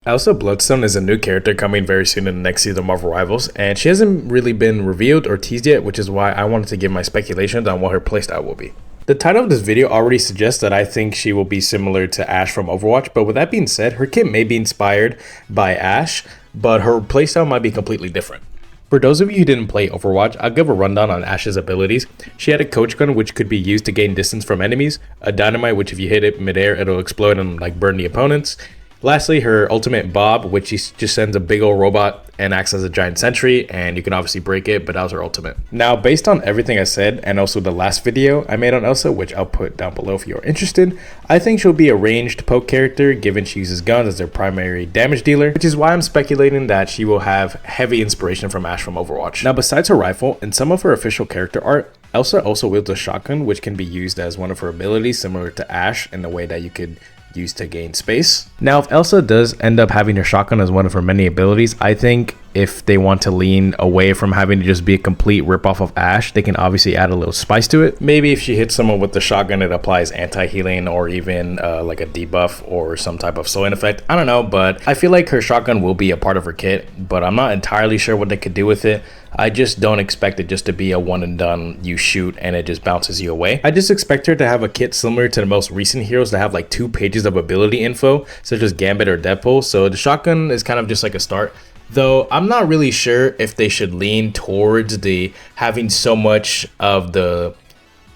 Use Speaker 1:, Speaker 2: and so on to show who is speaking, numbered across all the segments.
Speaker 1: Elsa Bloodstone is a new character coming very soon in the next season of Marvel Rivals, and she hasn't really been revealed or teased yet, which is why I wanted to give my speculations on what her playstyle will be. The title of this video already suggests that I think she will be similar to ASHE from Overwatch, but with that being said, her kit may be inspired by ASHE, but her playstyle might be completely different. For those of you who didn't play Overwatch, I'll give a rundown on ASHE's abilities. She had a coach gun which could be used to gain distance from enemies, a dynamite which if you hit it midair it'll explode and burn the opponents. Lastly, her ultimate Bob, which she just sends a big old robot and acts as a giant sentry, and you can obviously break it, but that was her ultimate. Now, based on everything I said, and also the last video I made on Elsa, which I'll put down below if you're interested, I think she'll be a ranged poke character, given she uses guns as their primary damage dealer, which is why I'm speculating that she will have heavy inspiration from ASHE from Overwatch. Now, besides her rifle, and some of her official character art, Elsa also wields a shotgun, which can be used as one of her abilities, similar to ASHE, in the way that you could use to gain space. Now, if Elsa does end up having her shotgun as one of her many abilities, I think if they want to lean away from having to just be a complete ripoff of ASHE, they can obviously add a little spice to it. Maybe if she hits someone with the shotgun, it applies anti-healing or even like a debuff or some type of slowing effect. I don't know, but I feel like her shotgun will be a part of her kit, but I'm not entirely sure what they could do with it. I just don't expect it just to be a one and done, you shoot and it just bounces you away. I just expect her to have a kit similar to the most recent heroes that have like 2 pages of ability info, such as Gambit or Deadpool. So the shotgun is kind of just like a start. Though I'm not really sure if they should lean towards the having so much of the,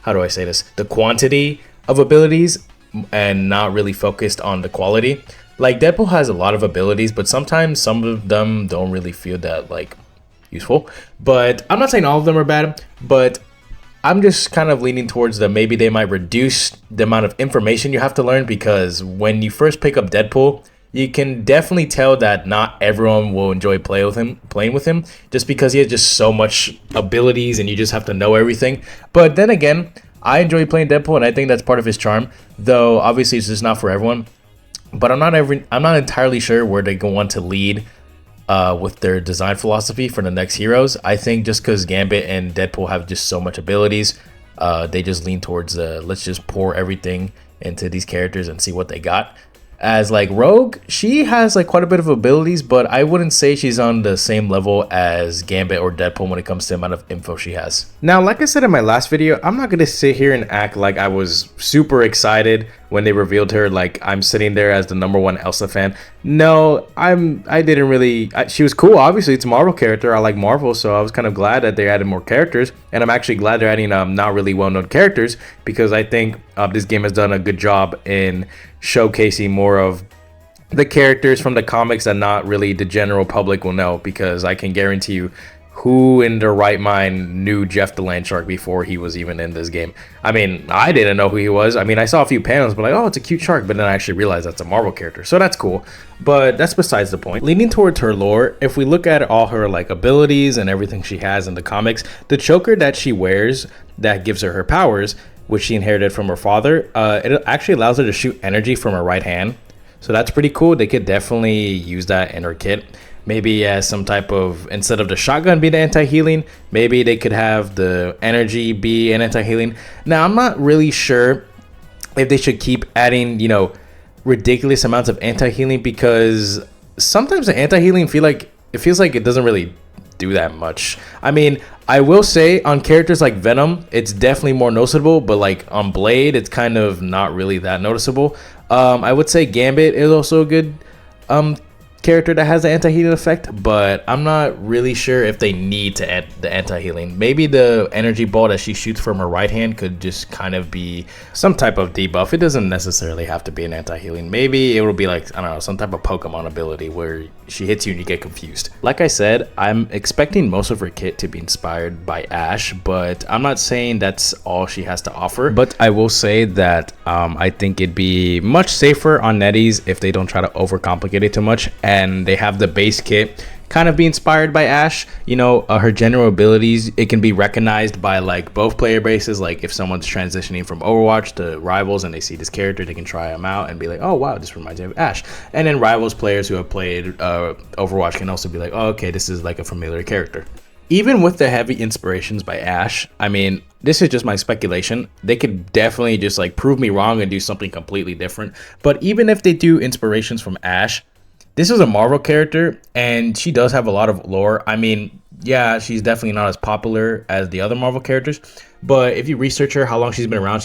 Speaker 1: how do I say this, the quantity of abilities and not really focused on the quality. Like Deadpool has a lot of abilities, but sometimes some of them don't really feel that useful. But I'm not saying all of them are bad, but I'm just kind of leaning towards that maybe they might reduce the amount of information you have to learn, because when you first pick up Deadpool, you can definitely tell that not everyone will enjoy playing with him just because he has just so much abilities and you just have to know everything. But then again, I enjoy playing Deadpool and I think that's part of his charm, though obviously it's just not for everyone. But I'm not entirely sure where they want to lead with their design philosophy for the next heroes. I think just because Gambit and Deadpool have just so much abilities, they just lean towards let's just pour everything into these characters and see what they got. As Rogue, she has quite a bit of abilities, but I wouldn't say she's on the same level as Gambit or Deadpool when it comes to the amount of info she has. Now, like I said in my last video, I'm not gonna sit here and act like I was super excited when they revealed her, like I'm sitting there as the #1 Elsa fan. No, I didn't really. She was cool. Obviously, it's a Marvel character. I like Marvel, so I was kind of glad that they added more characters, and I'm actually glad they're adding not really well-known characters, because I think this game has done a good job in showcasing more of the characters from the comics that not really the general public will know, because I can guarantee you who in their right mind knew Jeff the Land Shark before he was even in this game. I mean, I didn't know who he was. I mean, I saw a few panels, but oh, it's a cute shark, but then I actually realized that's a Marvel character, so that's cool. But that's besides the point. Leaning towards her lore, if we look at all her abilities and everything she has in the comics, the choker that she wears that gives her powers, which she inherited from her father, it actually allows her to shoot energy from her right hand. So that's pretty cool. They could definitely use that in her kit. Maybe as some type of, instead of the shotgun being anti-healing, maybe they could have the energy be an anti-healing. Now, I'm not really sure if they should keep adding, ridiculous amounts of anti-healing, because sometimes the anti-healing feels like it doesn't really do that much. I mean, I will say on characters like Venom, it's definitely more noticeable, but on Blade, it's kind of not really that noticeable. I would say Gambit is also a good character that has the anti-healing effect, but I'm not really sure if they need to add the anti-healing. Maybe the energy ball that she shoots from her right hand could just kind of be some type of debuff. It doesn't necessarily have to be an anti-healing. Maybe it will be I don't know, some type of Pokemon ability where she hits you and you get confused. Like I said, I'm expecting most of her kit to be inspired by ASHE, but I'm not saying that's all she has to offer. But I will say that I think it'd be much safer on NetEase if they don't try to overcomplicate it too much, and they have the base kit kind of be inspired by ASHE. Her general abilities, it can be recognized by both player bases. If someone's transitioning from Overwatch to Rivals and they see this character, they can try him out and be like, oh wow, this reminds me of ASHE. And then Rivals players who have played Overwatch can also be like, oh, okay, this is a familiar character. Even with the heavy inspirations by ASHE, I mean, this is just my speculation. They could definitely just prove me wrong and do something completely different. But even if they do inspirations from ASHE, This is a Marvel character, and she does have a lot of lore. I mean, yeah, she's definitely not as popular as the other Marvel characters, but if you research her, how long she's been around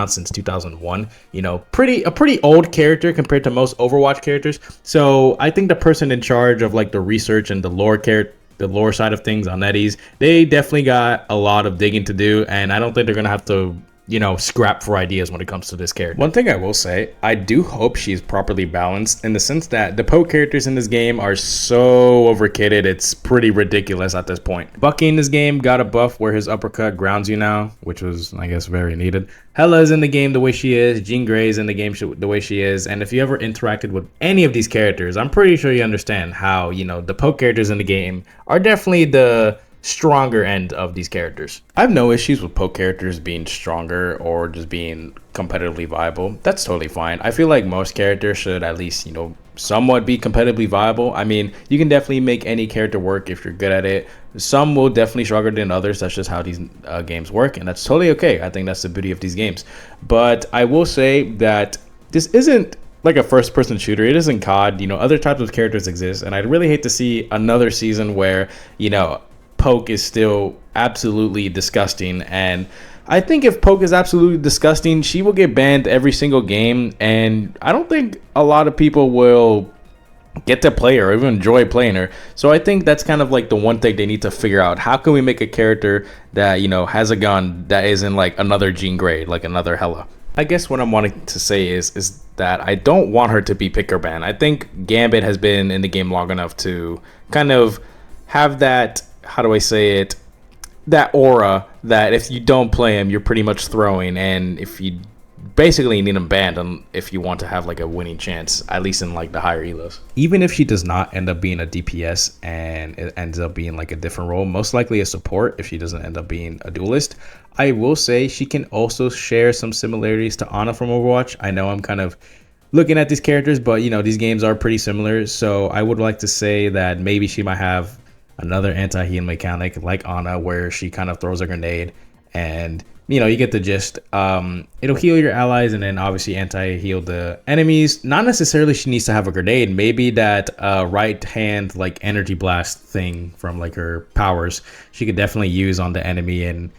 Speaker 1: since 2001. You know, a pretty old character compared to most Overwatch characters. So I think the person in charge of like the research and the lore side of things on NetEase, they definitely got a lot of digging to do, and I don't think they're gonna have to, you know, scrap for ideas when it comes to this character. One thing I will say, I do hope she's properly balanced in the sense that the poke characters in this game are so overkitted, it's pretty ridiculous at this point. Bucky in this game got a buff where his uppercut grounds you now, which was, I guess, very needed. Hela's in the game the way she is, Jean Grey's in the game the way she is, and if you ever interacted with any of these characters, I'm pretty sure you understand how, you know, the poke characters in the game are definitely the stronger end of these characters. I have no issues with poke characters being stronger or just being competitively viable. That's totally fine. I feel like most characters should at least, you know, somewhat be competitively viable. I mean, you can definitely make any character work if you're good at it. Some will definitely struggle than others. That's just how these games work, and that's totally okay. I think that's the beauty of these games. But I will say that this isn't like a first-person shooter. It isn't COD. You know, other types of characters exist, and I'd really hate to see another season where, you know, Poke is still absolutely disgusting. And I think if Poke is absolutely disgusting, she will get banned every single game, and I don't think a lot of people will get to play her or even enjoy playing her. So I think that's kind of like the one thing they need to figure out. How can we make a character that, you know, has a gun that isn't like another Jean Grey, like another Hela? I guess what I'm wanting to say is that I don't want her to be pick or ban. I think Gambit has been in the game long enough to kind of have that, how do I say it, that aura that if you don't play him, you're pretty much throwing, and if you basically need him banned if you want to have like a winning chance, at least in like the higher elos. Even if she does not end up being a DPS and it ends up being like a different role, most likely a support if she doesn't end up being a duelist, I will say she can also share some similarities to Ana from Overwatch. I know I'm kind of looking at these characters, but you know, these games are pretty similar, so I would like to say that maybe she might have another anti-heal mechanic like Ana, where she kind of throws a grenade and, you know, you get the gist. It'll heal your allies and then obviously anti-heal the enemies. Not necessarily she needs to have a grenade. Maybe that right hand like energy blast thing from like her powers she could definitely use on the enemy, and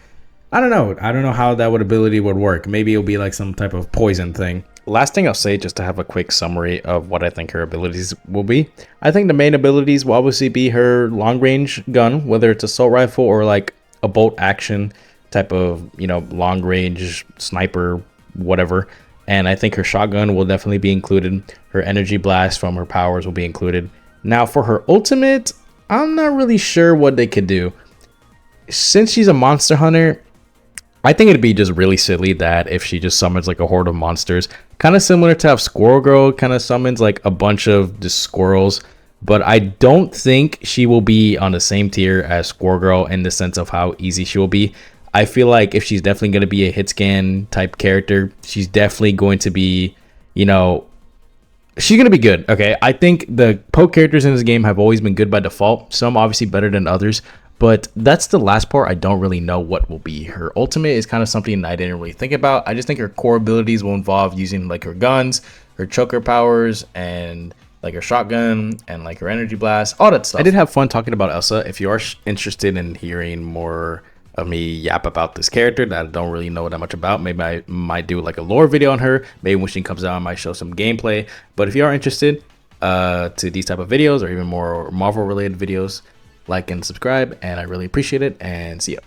Speaker 1: I don't know how that ability would work. Maybe it'll be like some type of poison thing. Last thing I'll say, just to have a quick summary of what I think her abilities will be. I think the main abilities will obviously be her long range gun, whether it's assault rifle or like a bolt action type of, you know, long range sniper, whatever. And I think her shotgun will definitely be included. Her energy blast from her powers will be included. Now for her ultimate, I'm not really sure what they could do. Since she's a monster hunter, I think it'd be just really silly that if she just summons like a horde of monsters, kind of similar to how Squirrel Girl kind of summons like a bunch of just squirrels, but I don't think she will be on the same tier as Squirrel Girl in the sense of how easy she will be. I feel like if she's definitely going to be a hit scan type character, she's definitely going to be, you know, she's going to be good. Okay. I think the poke characters in this game have always been good by default. Some obviously better than others. But that's the last part. I don't really know what will be. Her ultimate is kind of something I didn't really think about. I just think her core abilities will involve using like her guns, her choker powers, and like her shotgun, and like her energy blast, all that stuff. I did have fun talking about Elsa. If you are interested in hearing more of me yap about this character that I don't really know that much about, maybe I might do like a lore video on her. Maybe when she comes out, I might show some gameplay. But if you are interested to these type of videos or even more Marvel related videos, like and subscribe, and I really appreciate it, and see ya.